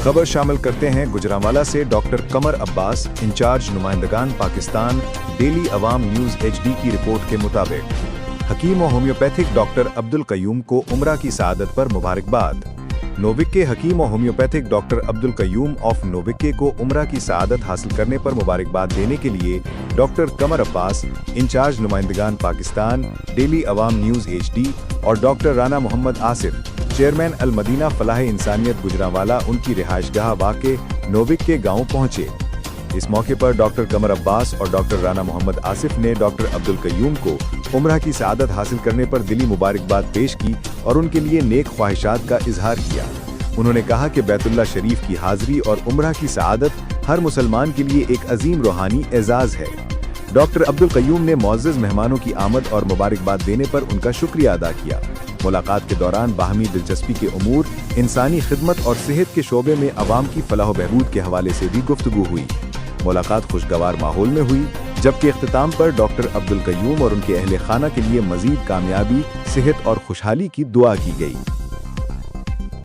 खबर शामिल करते हैं गुजरांवाला से डॉक्टर कमर अब्बास इंचार्ज नुमाइंदगान पाकिस्तान डेली अवाम न्यूज़ HD की रिपोर्ट के मुताबिक हकीम और होम्योपैथिक डॉक्टर अब्दुल कयूम को उम्रा की सआदत पर मुबारकबाद। नोविक के हकीम और homeopathic doctor Abdul Qayyum of नोविक को उम्रा की सआदत हासिल करने पर मुबारकबाद देने के लिए डॉक्टर कमर अब्बास इंचार्ज नुमाइंदगान पाकिस्तान डेली अवाम न्यूज़ HD और डॉक्टर राना मोहम्मद आसिफ चेयरमैन अल मदीना फलाह इंसानियत गुजरांवाला उनकी रिहाइशगाह वाक़े नोविक के गांव पहुंचे। इस मौके पर डॉक्टर कमर अब्बास और डॉक्टर राना मोहम्मद आसिफ ने डॉक्टर अब्दुल कयूम को उम्रा की सआदत हासिल करने पर दिली मुबारकबाद पेश की और उनके लिए नेक ख्वाहिशात का इजहार किया। उन्होंने कहा कि बैतुल्लाह शरीफ की हाजिरी और उम्रा की सआदत हर मुसलमान के लिए एक अजीम रूहानी एजाज़ है। डॉक्टर अब्दुल कयूम ने मुअज़्ज़ज़ मेहमानों की आमद और मुबारकबाद देने पर उनका शुक्रिया अदा किया। मुलाकात के दौरान बाहमी दिलचस्पी के उमूर, इंसानी खिदमत और सेहत के शोबे में अवाम की फलाह बहबूद के हवाले से भी गुफ्तगू हुई। मुलाकात खुशगवार माहौल में हुई, जबकि इख्तिताम पर डॉक्टर अब्दुल कयूम और उनके अहले खाना के लिए मजीद कामयाबी, सेहत और खुशहाली की दुआ की गई।